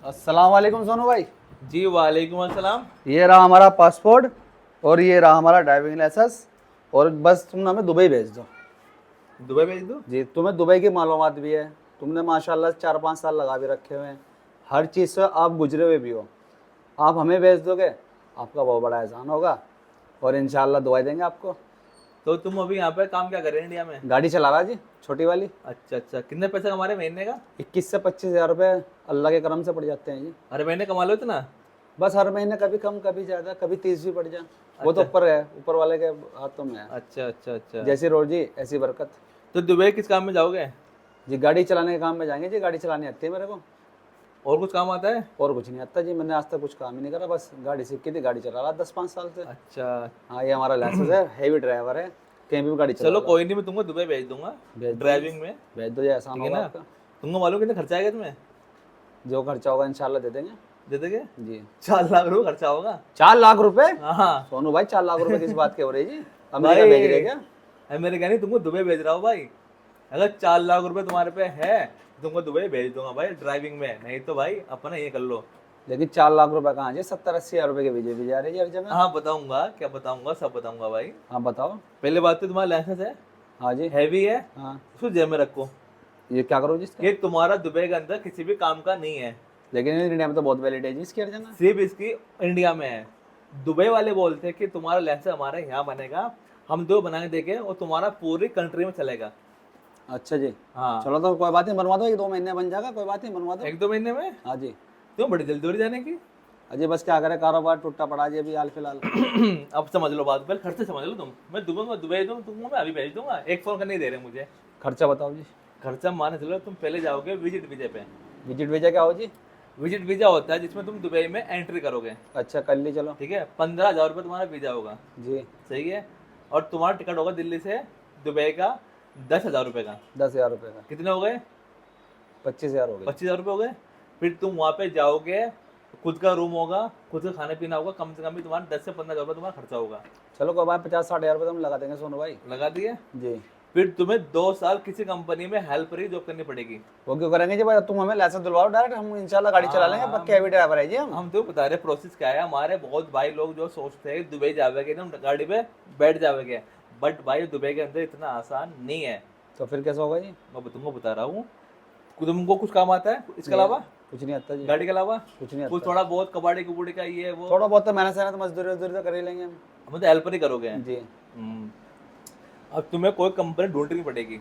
अस्सलाम वालेकुम सोनू भाई। जी वालेकुम अस्सलाम। ये रहा हमारा पासपोर्ट और ये रहा हमारा ड्राइविंग लाइसेंस। और बस तुम हमें दुबई भेज दो। दुबई भेज दूँ? जी, तुम्हें दुबई की मालूमात भी है। तुमने माशाल्लाह 4-5 साल लगा भी रखे हुए हैं, हर चीज़ से आप गुजरे हुए भी हो। आप हमें भेज दोगे, आपका बहुत बड़ा एहसान होगा और इंशाल्लाह दुआई देंगे आपको। तो तुम अभी यहाँ पे काम क्या कर रहे हैं इंडिया में? गाड़ी चला रहा जी, छोटी वाली। अच्छा अच्छा, कितने पैसे हमारे महीने का? 21 से 25 हज़ार रुपये अल्लाह के करम से पड़ जाते हैं जी। हर महीने कमा लो इतना? बस हर महीने कभी कम कभी ज़्यादा, कभी 30 भी पड़ जाए। वो तो अच्छा ऊपर है, ऊपर वाले के हाथों में है। अच्छा अच्छा अच्छा। जैसी रोजी ऐसी बरकत। तो दुबई किस काम में जाओगे? जी, गाड़ी चलाने के काम में जाएंगे जी। गाड़ी चलानी आती है मेरे को, और कुछ काम आता है? और कुछ नहीं आता जी। मैंने आज तक कुछ काम ही नहीं करा, बस गाड़ी सीखी थी, गाड़ी चला रहा 10-5 साल से। अच्छा हाँ, ये हमारा लाइसेंस है, हैवी ड्राइवर है, कहीं भी गाड़ी चला चलो रहा। कोई नहीं, मैं तुमको दुबई भेज दूंगा भेज दो, ड्राइविंग में। भेज दो जी, एहसान ठीक है होगा ना? आपका। तुमको मालूम कितना खर्चा आएगा तुम्हें? जो खर्चा होगा इंशाल्लाह दे देंगे दे दोगे? जी। 4 लाख रुपए खर्चा होगा। 4 लाख रुपए? हाँ सोनू भाई, 4 लाख रुपए किस बात के हो रही जी? अमेरिका भाई, भेज रहे क्या? अमेरिका नहीं, तुमको दुबई भेज रहा हूँ भाई। अगर 4 लाख रुपए तुम्हारे पे है तो तुमको दुबई भेज दूंगा भाई ड्राइविंग में, नहीं तो भाई अपना ये कर लो। लेकिन 4 लाख रुपए कहाँ जी? 70-80 हज़ार रुपए के वीजे भी जा रही है हर जगह। हाँ बताऊंगा, क्या बताऊंगा, सब बताऊंगा भाई। हाँ बताओ। पहले बात तो तुम्हारा लाइसेंस है, हाँ जी। हैवी है, हाँ, उसको जेब में रखो। ये क्या करो जी इसका? ये तुम्हारा दुबई के अंदर किसी भी काम का नहीं है, लेकिन इंडिया में तो बहुत वैलिड है जी इसकी हर जगह। सिर्फ इसकी इंडिया में है। दुबई वाले बोलते हैं कि तुम्हारा लाइसेंस हमारे यहाँ बनेगा, हम दो बना के देंगे और तुम्हारा पूरी कंट्री में चलेगा। अच्छा जी। हाँ, चलो तो कोई बात नहीं, बनवा दो, 1-2 महीने बन जाएगा, कोई बात नहीं, बनवा दो। 1-2 महीने में? हाँ जी। क्यों, बड़ी जल्दी हो रही जाने की? अजय बस क्या करे, कारोबार टूटा पड़ा जी अभी हाल फिलहाल। अब समझ लो बात, पहले खर्चे समझ लो तुम। मैं दुबई दूँ तुमको, मैं अभी भेज दूंगा, एक फोन का नहीं दे रहे मुझे। खर्चा बताओ जी। खर्चा माने चलो, तुम पहले जाओगे विजिट वीजा पे। विजिट वीजा क्या हो जी? विजिट वीजा होता है जिसमें तुम दुबई में एंट्री करोगे। अच्छा, कर ली चलो। ठीक है, 15,000 रुपये तुम्हारा वीजा होगा। जी। सही है। और तुम्हारा टिकट होगा दिल्ली से दुबई का 10,000 रुपये का। 10 हज़ार रुपये का? कितने हो गए? 25 हज़ार हो गए। 25,000 रुपये हो गए। फिर तुम वहाँ पे जाओगे, खुद का रूम होगा, खुद का खाना पीना होगा, कम से कम भी तुम्हारा 10 से 15,000 रुपये तुम्हारा खर्चा होगा। चलो कोई बात, 50-60 हज़ार रुपये तो हम लगा देंगे सोनू भाई। लगा दिए? जी। फिर तुम्हें 2 साल किसी कंपनी में हेल्पर ही जॉब करनी पड़ेगी। वो क्यों करेंगे जी भाई? तुम हमें लाइसेंस दिलवाओ डायरेक्ट, हम इंशाल्लाह गाड़ी चला लेंगे, पक्के हैवी ड्राइवर है जी हम। हम तो बता रहे प्रोसेस क्या है। हमारे बहुत भाई लोग जो सोचते हैं दुबई जावेगे ना गाड़ी पे बैठ जावेगे, बट भाई दुबई के अंदर इतना आसान नहीं है। तो फिर कैसा होगा जी? मैं तुमको बता रहा हूँ। तुमको कुछ काम आता है इसके अलावा? कुछ नहीं आता जी। गाड़ी के अलावा कुछ नहीं कुछ आता। थोड़ा बहुत कबाड़ी कुबड़ी का ये वो? थोड़ा बहुत तो मेहनत सहनत मजदूरी वजदूरी तो कर ही लेंगे हम। हम तो हेल्पर ही करोगे। जी। हम्म। अब तुम्हें कोई कंपनी ढूंढनी पड़ेगी,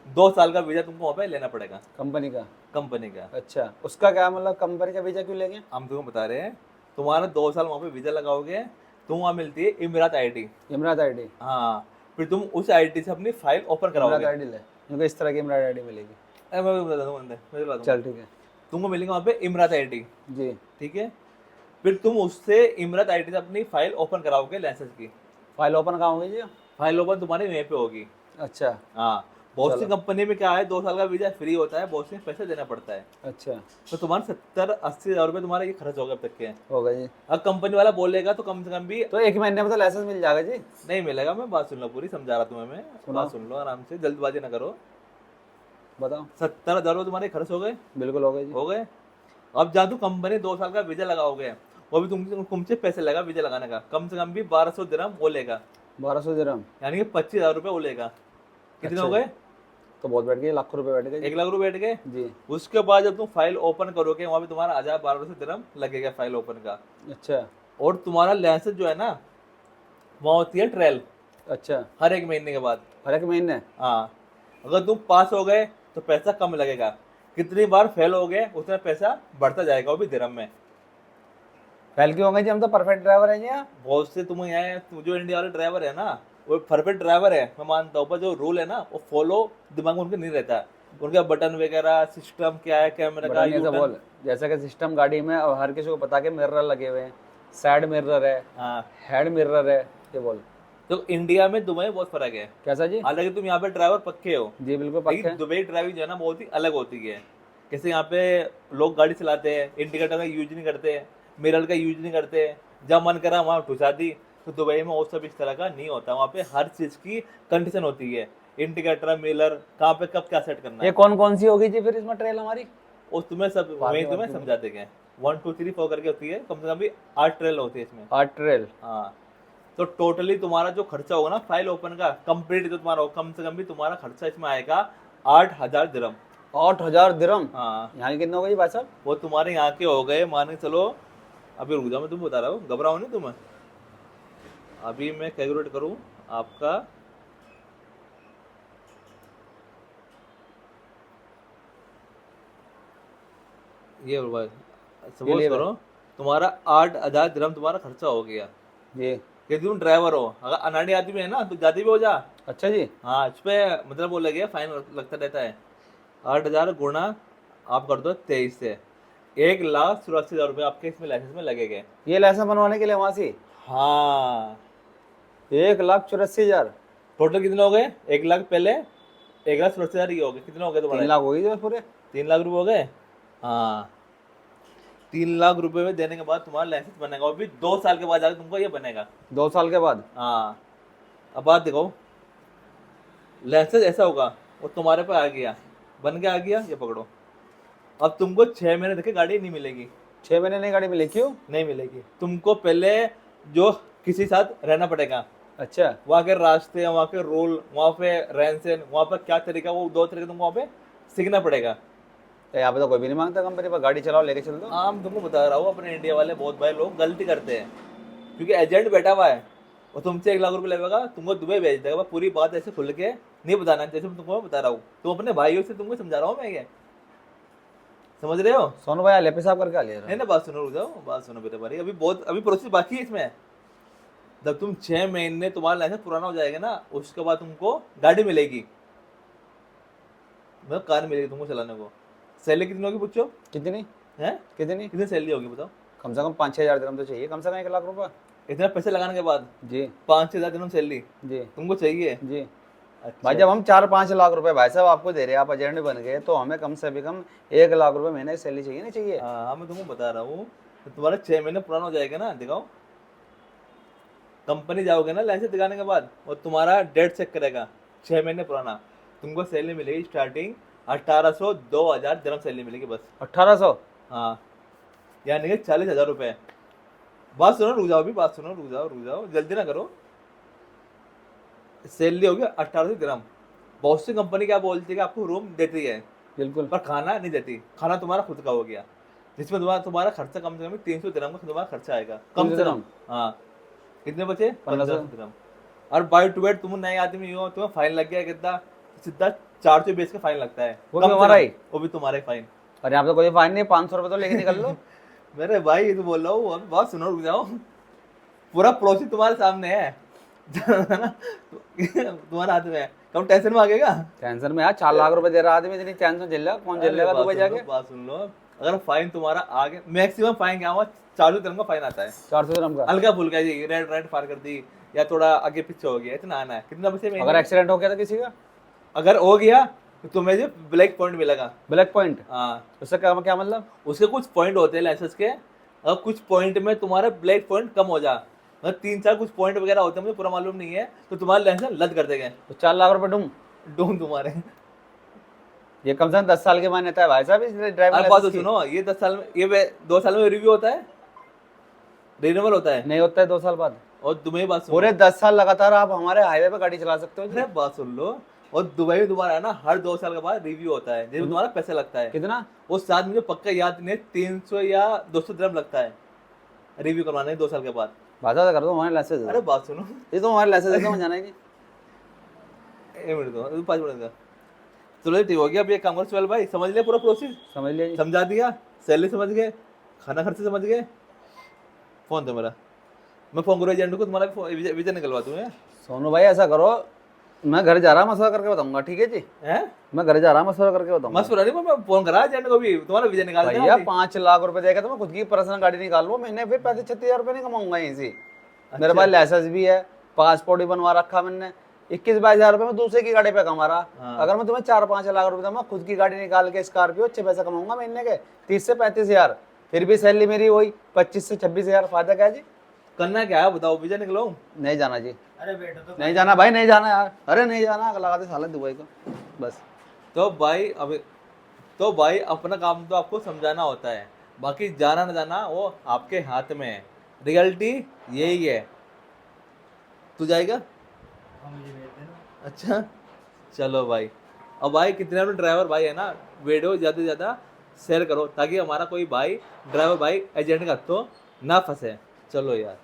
2 साल का वीजा तुमको वहाँ पे लेना पड़ेगा, कंपनी का? कंपनी का। अच्छा, उसका क्या मतलब, कंपनी का वीजा क्यों लेंगे? हम तुमको बता रहे हैं, तुम्हारा 2 साल वहाँ पे वीजा लगाओगे, तुम वहाँ मिलती है इमरात आईडी। इमरात आईडी? हाँ, फिर तुम उस आईडी से अपनी फाइल ओपन इमरात कराओगे। आईडी ले, उनको इस तरह की इमरात आईडी मिलेगी? मैं बता दूंगा, मैं बता दूंगा। चल ठीक है। तुमको मिलेगा वहाँ पे इमरात आईडी। जी। ठीक है। फिर तुम उससे इमरात आईडी से अपनी फाइल ओपन कराओगे लाइसेंस की। फाइल ओपन कहाँ होगी जी? फाइल ओपन तुम्हारे वहीं पे होगी। अच्छा। हाँ, बहुत सी चलो। कंपनी में क्या है, 2 साल का वीजा फ्री होता है, बहुत से पैसे देना पड़ता है। अच्छा, तो तुम्हारे 70-80 हज़ार रुपये तुम्हारे ये खर्च हो गए अब तक के। होगा जी। अब कंपनी वाला बोलेगा तो कम से कम भी तो 1 महीने में तो लाइसेंस मिल जाएगा जी? नहीं मिलेगा। मैं बात सुन लो, पूरी समझा रहा तुम्हें मैं, सुनाओ। बात सुन लो आराम से, जल्दबाजी ना करो। बताओ। 70,000 रुपये तुम्हारे खर्च हो गए। बिल्कुल होगा जी। हो गए। अब जहाँ तुम कंपनी 2 साल का वीजा लगाओगे, वो भी तुमसे पैसे लेगा वीजा लगाने का, कम से कम भी 1200 दिरहम वो लेगा, 1200 दिरहम? यानी कि 25,000 रुपये वो लेगा। कितने अच्छा हो गए? तो बहुत बैठ गए, लाखों रुपए बैठ गए जी। 1 लाख रुपये बैठ गए। जी। उसके बाद जब तुम फाइल ओपन करोगे, वहाँ पे तुम्हारा 1,000-1,200 दिरहम लगेगा फाइल ओपन का। अच्छा। और तुम्हारा लाइसेंस जो है ना, वहाँ होती है ट्रायल, अच्छा, हर 1 महीने के बाद। हर एक महीने? हाँ, अगर तुम पास हो गए तो पैसा कम लगेगा, कितनी बार फेल हो गए उतना पैसा बढ़ता जाएगा, वो भी दिरहम में। फेल क्यों होंगे जी? हम तो परफेक्ट ड्राइवर हैं जी यहाँ। बहुत से तुम यहाँ जो इंडिया वाले ड्राइवर है ना, वो परफेक्ट ड्राइवर है, मैं मानता हूँ, पर जो रूल है ना वो फॉलो दिमाग में उनके नहीं रहता। उनका बटन वगैरह सिस्टम क्या है, कैमरा का, बड़ा नहीं ऐसा U-turn। बोल, जैसा कि सिस्टम गाड़ी में और हर किसी को पता के मिरर लगे हुए हैं, साइड मिरर है, हाँ, हेड मिरर है, ये बोल। तो इंडिया में दुबई में बहुत फर्क है। कैसा जी? हालांकि तुम यहाँ पे ड्राइवर पक्के हो, जी बिल्कुल पक्के लेकिन हैं। दुबई ड्राइविंग जो है ना बहुत ही अलग होती है। जैसे यहाँ पे लोग गाड़ी चलाते हैं, इंडिकेटर का यूज नहीं करते, मिरर का यूज नहीं करते, जब मन करा वहाँ ठुसा दी। तो दुबई में वो सब इस तरह का नहीं होता, वहाँ पे हर चीज़ की कंडीशन होती है, इंडिकेटर मिरर कहाँ पे कब क्या सेट करना ये है, कौन कौन सी होगी जी फिर इसमें ट्रेल हमारी? वो तुम्हें सब वही तुम्हें समझा देंगे। 1 2 3 4 करके होती है, कम से कम भी 8 ट्रेल होती है इसमें। 8 ट्रेल। हाँ, तो टोटली तुम्हारा जो खर्चा होगा ना फाइल ओपन का कंप्लीट जो तुम्हारा होगा, कम से कम भी तुम्हारा खर्चा इसमें आएगा 8,000 दिरहम। 8,000 दिरहम। हाँ, यहाँ के कितने हो गए भाई साहब? वो तुम्हारे यहाँ के हो गए, मान के चलो, अभी रुक जाओ, मैं तुम्हें बता रहा हूँ, घबराओ नहीं तुम। अभी मैं कैलकुलेट करूँ आपका, ये सपोज लिए करो तुम्हारा 8,000 दिरहम तुम्हारा खर्चा हो गया। ये कि तुम ड्राइवर हो, अगर अनाड़ी आदमी है ना तो जाती भी हो जा। अच्छा जी। हाँ, इस पे मतलब बोला गया फाइन लगता रहता है। 8,000 गुणा आप कर दो 23 से, 1,84,000 रुपये आपके इसमें लाइसेंस में लगेंगे। ये लाइसेंस बनवाने के लिए वहाँ से हाँ, 1,84,000। टोटल कितने हो गए? 1 लाख पहले, 1,84,000 ये हो गए, कितने हो गए 3 तुम्हारे? लाख हो गई जो पूरे। 3 लाख रुपए हो गए। हाँ, 3 लाख रुपए में देने के बाद तुम्हारा लाइसेंस बनेगा, और भी 2 साल के बाद जाकर तुमको ये बनेगा। 2 साल के बाद। हाँ, अब बात देखो, लाइसेंस ऐसा होगा वो तुम्हारे पे आ गया, बन के आ गया, ये पकड़ो, अब तुमको 6 महीने देखे गाड़ी नहीं मिलेगी। 6 महीने नहीं गाड़ी मिली, क्यों? नहीं मिलेगी, तुमको पहले जो किसी साथ रहना पड़ेगा, अच्छा। वहाँ के रास्ते, वहाँ के रूल, वहाँ पे रहन सहन, वहाँ पर क्या तरीका, वो 2 तरीके तुमको वहाँ पे सीखना पड़ेगा। यहाँ पे तो कोई भी नहीं मांगता कंपनी पर, गाड़ी चलाओ लेके चल दो। आम तुमको बता रहा हूँ, अपने इंडिया वाले बहुत भाई लोग गलती करते हैं, क्योंकि एजेंट बैठा हुआ है और तुमसे 1 लाख रुपए लेगा, तुमको दुबई भेज देगा। पूरी बात ऐसे खुल के नहीं बताना, जैसे मैं तुमको बता रहा हूँ, तुम अपने भाइयों से तुमको समझा रहा हूँ मैं, ये समझ रहे हो? सोनू भाई ले पेशाब करके आ ले रहा नहीं ना, बात सुनो, रुक जाओ, बात सुनो मेरे भाई, अभी प्रोसेस बाकी है इसमें। जब तुम 6 महीने तुम्हारा लाइसेंस पुराना हो जाएगा ना, उसके बाद तुमको गाड़ी मिलेगी, मतलब कार मिलेगी तुमको चलाने को। सैलरी कितनी होगी पूछो? कितनी है कितनी? कितनी सैलरी होगी बताओ? कम से कम 5-6 हज़ार दिरहम तो चाहिए, कम से कम 1 लाख रुपए। इतना पैसे लगाने के बाद जी 5-6 हज़ार दिनों सैलरी जी तुमको चाहिए? जी। अच्छा। भाई जब हम 4-5 लाख रुपए भाई साहब आपको दे रहे हैं, आप एजेंट बन गए, तो हमें कम से कम 1 लाख रुपए महीने की सैलरी चाहिए, नहीं चाहिए? हाँ, मैं तुमको बता रहा हूँ, तो तुम्हारा 6 महीने पुराना हो जाएगा ना, दिखाओ, कंपनी जाओगे ना लाइसेंस दिखाने के बाद, और तुम्हारा डेट चेक करेगा 6 महीने पुराना, तुमको सैलरी मिलेगी स्टार्टिंग 1,800 2,000 दिरहम सैलरी मिलेगी बस। 1800। हाँ, यानी कि 40,000 रुपये। बात सुनो, रुक जाओ, अभी बात सुनो, रुक जाओ, जल्दी ना करो। सैलरी होगी 1,800 दिरहम। बहुत सी कंपनी क्या बोलती है कि आपको रूम देती है, बिल्कुल। पर खाना नहीं देती, खाना तुम्हारा खुद का हो गया, जिसमें तुम्हारा खर्चा कम से कम 300 दिरहम का तुम्हारा खर्चा आएगा, कम से कम। हाँ, कितने बचे? 1500 दिरहम। और बाय टू बाय तुम नए आदमी हो, तुम्हें फाइन लग गया कितना? सीधा 420 का फाइन लगता है, वो भी हमारा ही? वो भी तुम्हारा ही फाइन। और यहाँ पे तो कोई फाइन नहीं, 500 रुपए तो लेके निकल लो। मेरे भाई ये तो बोल रहा हूँ, अभी बात सुनो, रुक जाओ, पूरा प्रोसेस तुम्हारे सामने है ना, तुम्हारे हाथ में है, कम टेंशन में आ गएगा। टेंशन में यार, 4 लाख रुपए दे रहा आदमी, इतनी टेंशन झेलेगा कौन? झेलेगा दुबई जाके? बात सुन लो, अगर फाइन तुम्हारा आ गया, मैक्सिमम फाइन क्या हुआ, 400 दिरहम का फाइन आता है। 400 दिरहम का? हल्का फुल्का जी, रेड रेड पार कर दी या थोड़ा आगे पीछे हो गया, इतना आना है। कितना बचे महीने? अगर एक्सीडेंट हो गया तो किसी का? अगर हो गया तो तुम्हें जो ब्लैक पॉइंट मिलेगा। Black point? हाँ, उससे क्या क्या मतलब? उसके कुछ पॉइंट होते हैं लाइसेंस के, अगर कुछ पॉइंट में तुम्हारा ब्लैक पॉइंट कम हो जा, मतलब 3-4 कुछ पॉइंट वगैरह होते हैं, मुझे पूरा मालूम नहीं है, तो तुम्हारा लाइसेंस रद्द कर देंगे। तो 4 लाख रुपए डूम डूम तुम्हारे। ये कम से कम 10 साल के मान्यता है भाई साहब इस ड्राइवर अब बात लाइसेंस की। सुनो, ये 10 साल में, ये 2 साल में रिव्यू होता है, रिन्यूअल होता है, नहीं होता है 2 साल बाद। और तुम्हें बात सुनो, पूरे 10 साल लगातार आप हमारे हाईवे पे गाड़ी चला सकते हो जी। अरे बात सुन लो, और दुबई में तुम्हारा है ना हर 2 साल के बाद रिव्यू होता है, जिसमें तुम्हारा पैसा लगता है। कितना? वो साथ मुझे पक्का याद नहीं है, 300 या 200 दिरहम लगता है रिव्यू करवाने 2 साल के बाद। भाषा कर दो हमारे लाइसेंस। अरे बात सुनो, ये तो हमारे लाइसेंस एकदम जाना ही नहीं। 1 मिनट दो, अभी 5 मिनट का। चलो ठीक हो गया, अभी एक काम करो सुहेल भाई, समझ लिया पूरा प्रोसेस? समझ लिया जी। समझा दिया, सैलरी समझ गए, खाना खर्चे समझ गए, फोन दो मेरा, मैं फोन करूँ एजेंट को, तुम्हारा वीजा निकलवा दूँ। सोनू भाई ऐसा करो, मैं घर जा रहा मशवरा करके बताऊंगा, ठीक है जी? हैं? मैं घर जा रहा मशवरा करके बताऊंगा। मशवरा नहीं, मैं फोन करा एजेंट को भी, तुम्हारा वीजा निकाल देना भैया अभी। 5 लाख रुपए देगा तो मैं खुद की पर्सनल गाड़ी निकाल लूँ, महीने फिर 35-36 हज़ार रुपए नहीं कमाऊंगा यहीं से। मेरे पास लाइसेंस भी है, पासपोर्ट भी बनवा रखा मैंने, 21-22 हज़ार रुपए में दूसरे की गाड़ी पे कमा रहा। अगर मैं तुम्हें 4-5 लाख रुपए मैं खुद की गाड़ी निकाल के स्कॉर्पियो अच्छे पैसे कमाऊंगा महीने के 30 से 35 हज़ार, फिर भी सैलरी मेरी वही 25 से 26 हज़ार। फायदा क्या जी? करना क्या है बताओ, वीजा निकलो? नहीं जाना जी, अरे बेटा तो नहीं जाना भाई, नहीं जाना यार, अरे नहीं जाना, आग लगा दे साले दुबई को बस। तो भाई अपना काम तो आपको समझाना होता है, बाकी जाना ना जाना वो आपके हाथ में है, रियलिटी यही है। तू जाएगा? अच्छा चलो भाई। अब भाई कितने भी ड्राइवर भाई है ना, वीडियो ज़्यादा से ज़्यादा शेयर करो ताकि हमारा कोई भाई ड्राइवर भाई एजेंट का तो ना फंसे। चलो यार।